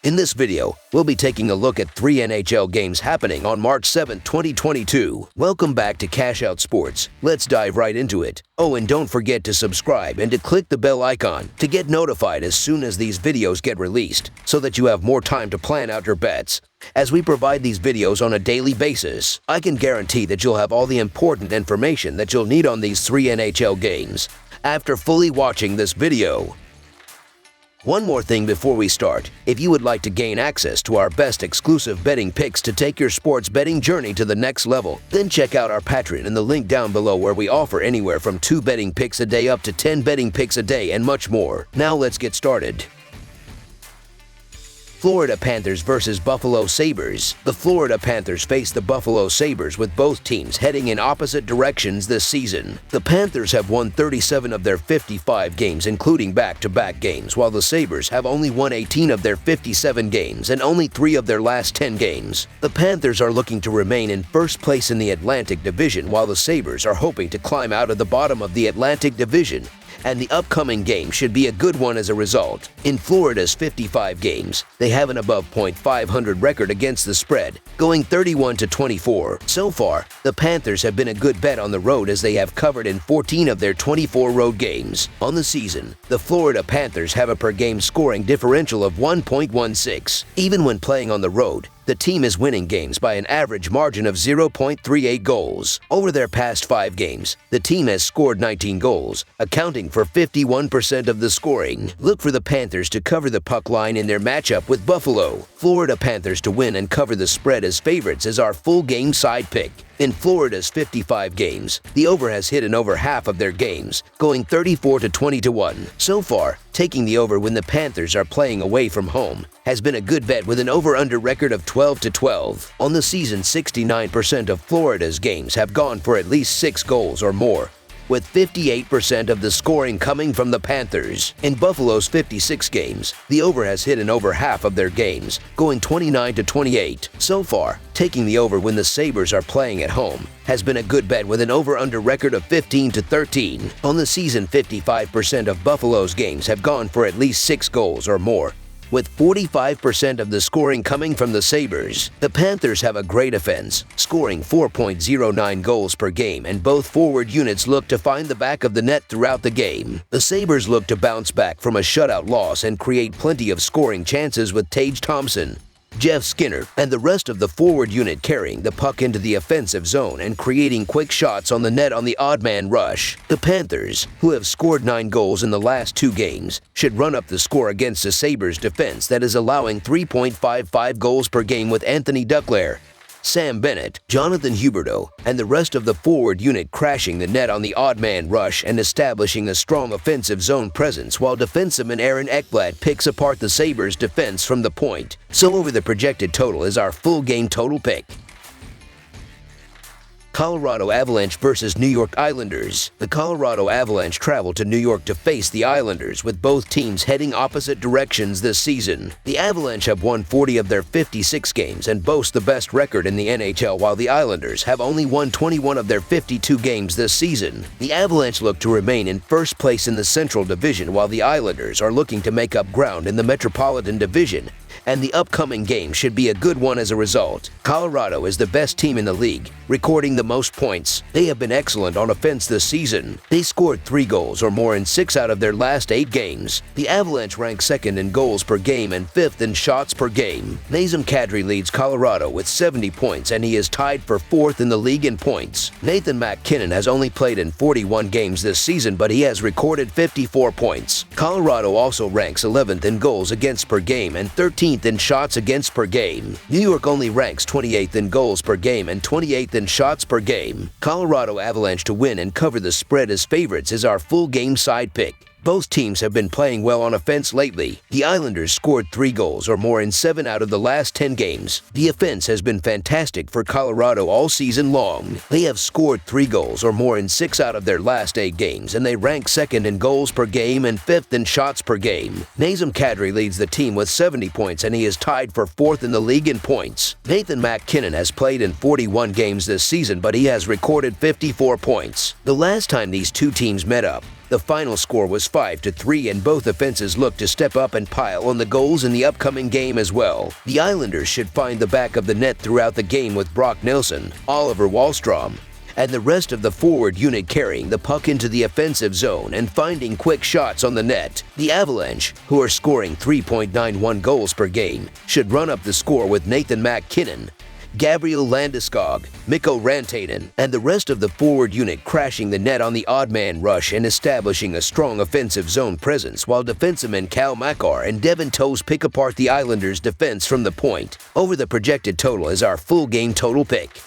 In this video, we'll be taking a look at 3 NHL games happening on March 7, 2022. Welcome back to Cash Out Sports. Let's dive right into it. Oh, and don't forget to subscribe and to click the bell icon to get notified as soon as these videos get released, so that you have more time to plan out your bets. As we provide these videos on a daily basis, I can guarantee that you'll have all the important information that you'll need on these 3 NHL games after fully watching this video. One more thing before we start. If you would like to gain access to our best exclusive betting picks to take your sports betting journey to the next level, then check out our Patreon in the link down below, where we offer anywhere from 2 betting picks a day up to 10 betting picks a day and much more. Now let's get started. Florida Panthers versus Buffalo Sabres. The Florida Panthers face the Buffalo Sabres, with both teams heading in opposite directions this season. The Panthers have won 37 of their 55 games, including back-to-back games, while the Sabres have only won 18 of their 57 games and only 3 of their last 10 games. The Panthers are looking to remain in first place in the Atlantic Division, while the Sabres are hoping to climb out of the bottom of the Atlantic Division, and the upcoming game should be a good one as a result. In Florida's 55 games, they have an above .500 record against the spread, going 31-24. So far, the Panthers have been a good bet on the road, as they have covered in 14 of their 24 road games. On the season, the Florida Panthers have a per-game scoring differential of 1.16. Even when playing on the road, the team is winning games by an average margin of 0.38 goals. Over their past 5 games, the team has scored 19 goals, accounting for 51% of the scoring. Look for the Panthers to cover the puck line in their matchup with Buffalo. Florida Panthers to win and cover the spread as favorites is our full game side pick. In Florida's 55 games, the over has hit in over half of their games, going 34-20-1. So far, taking the over when the Panthers are playing away from home has been a good bet, with an over-under record of 12-12. On the season, 69% of Florida's games have gone for at least 6 goals or more, with 58% of the scoring coming from the Panthers. In Buffalo's 56 games, the over has hit in over half of their games, going 29-28. So far, taking the over when the Sabres are playing at home has been a good bet, with an over-under record of 15-13. On the season, 55% of Buffalo's games have gone for at least 6 goals or more, with 45% of the scoring coming from the Sabres. The Panthers have a great offense, scoring 4.09 goals per game, and both forward units look to find the back of the net throughout the game. The Sabres look to bounce back from a shutout loss and create plenty of scoring chances, with Tage Thompson, Jeff Skinner, and the rest of the forward unit carrying the puck into the offensive zone and creating quick shots on the net on the odd man rush. The Panthers, who have scored 9 goals in the last 2 games, should run up the score against the Sabres defense that is allowing 3.55 goals per game, with Anthony Duclair, Sam Bennett, Jonathan Huberdeau, and the rest of the forward unit crashing the net on the odd man rush and establishing a strong offensive zone presence, while defenseman Aaron Ekblad picks apart the Sabres defense from the point. So over the projected total is our full game total pick. Colorado Avalanche versus New York Islanders. The Colorado Avalanche travel to New York to face the Islanders, with both teams heading opposite directions this season. The Avalanche have won 40 of their 56 games and boast the best record in the NHL, while the Islanders have only won 21 of their 52 games this season. The Avalanche look to remain in first place in the Central Division, while the Islanders are looking to make up ground in the Metropolitan Division, and the upcoming game should be a good one as a result. Colorado is the best team in the league, recording the most points. They have been excellent on offense this season. They scored 3 goals or more in 6 out of their last 8 games. The Avalanche rank 2nd in goals per game and 5th in shots per game. Nazem Kadri leads Colorado with 70 points, and he is tied for 4th in the league in points. Nathan MacKinnon has only played in 41 games this season, but he has recorded 54 points. Colorado also ranks 11th in goals against per game and 13th in shots against per game. New York only ranks 28th in goals per game and 28th in shots per game. Colorado Avalanche to win and cover the spread as favorites is our full game side pick. Both teams have been playing well on offense lately. The Islanders scored 3 goals or more in 7 out of the last 10 games. The offense has been fantastic for Colorado all season long. They have scored 3 goals or more in 6 out of their last 8 games, and they rank 2nd in goals per game and 5th in shots per game. Nazem Kadri leads the team with 70 points, and he is tied for 4th in the league in points. Nathan MacKinnon has played in 41 games this season, but he has recorded 54 points. The last time these two teams met up, The final score was 5-3, and both offenses look to step up and pile on the goals in the upcoming game as well. The Islanders should find the back of the net throughout the game with Brock Nelson, Oliver Wahlstrom, and the rest of the forward unit carrying the puck into the offensive zone and finding quick shots on the net. The Avalanche, who are scoring 3.91 goals per game, should run up the score with Nathan MacKinnon, Gabriel Landeskog, Mikko Rantanen, and the rest of the forward unit crashing the net on the odd man rush and establishing a strong offensive zone presence, while defensemen Cal Makar and Devin Toews pick apart the Islanders' defense from the point. Over the projected total is our full game total pick.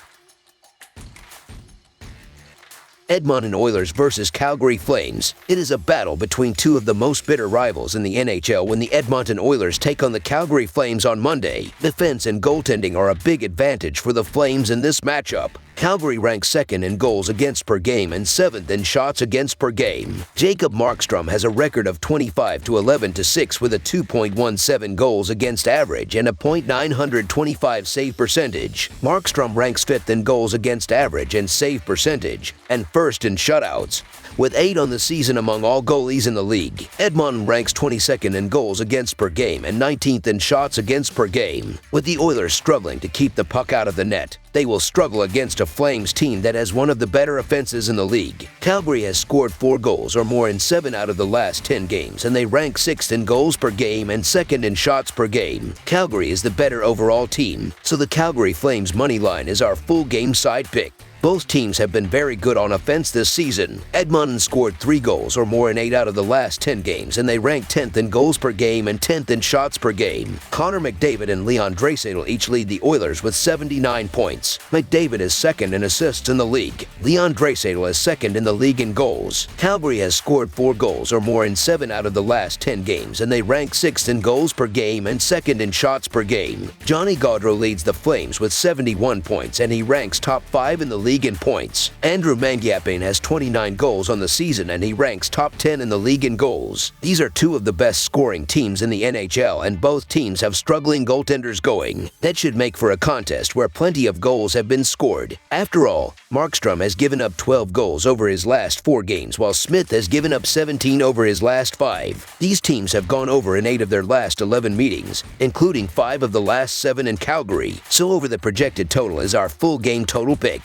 Edmonton Oilers versus Calgary Flames. It is a battle between two of the most bitter rivals in the NHL when the Edmonton Oilers take on the Calgary Flames on Monday. Defense and goaltending are a big advantage for the Flames in this matchup. Calgary ranks second in goals against per game and seventh in shots against per game. Jacob Markstrom has a record of 25-11-6 with a 2.17 goals against average and a .925 save percentage. Markstrom ranks fifth in goals against average and save percentage, and first in shutouts, with 8 on the season among all goalies in the league. Edmonton ranks 22nd in goals against per game and 19th in shots against per game. With the Oilers struggling to keep the puck out of the net, they will struggle against a Flames team that has one of the better offenses in the league. Calgary has scored 4 goals or more in 7 out of the last 10 games, and they rank 6th in goals per game and 2nd in shots per game. Calgary is the better overall team, so the Calgary Flames money line is our full game side pick. Both teams have been very good on offense this season. Edmonton scored 3 goals or more in 8 out of the last 10 games, and they rank 10th in goals per game and 10th in shots per game. Connor McDavid and Leon Draisaitl each lead the Oilers with 79 points. McDavid is second in assists in the league. Leon Draisaitl is second in the league in goals. Calgary has scored 4 goals or more in 7 out of the last 10 games, and they rank 6th in goals per game and 2nd in shots per game. Johnny Gaudreau leads the Flames with 71 points, and he ranks top 5 in the league in points. Andrew Mangiapane has 29 goals on the season, and he ranks top 10 in the league in goals. These are 2 of the best scoring teams in the NHL, and both teams have struggling goaltenders going. That should make for a contest where plenty of goals have been scored. After all, Markstrom has given up 12 goals over his last 4 games, while Smith has given up 17 over his last 5. These teams have gone over in 8 of their last 11 meetings, including 5 of the last 7 in Calgary. So over the projected total is our full game total pick.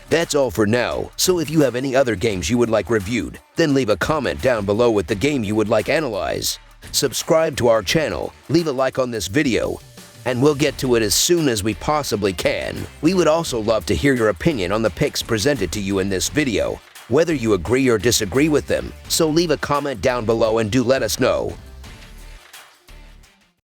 That's all for now, so if you have any other games you would like reviewed, then leave a comment down below with the game you would like analyzed. Subscribe to our channel, leave a like on this video, and we'll get to it as soon as we possibly can. We would also love to hear your opinion on the picks presented to you in this video, whether you agree or disagree with them, so leave a comment down below and do let us know.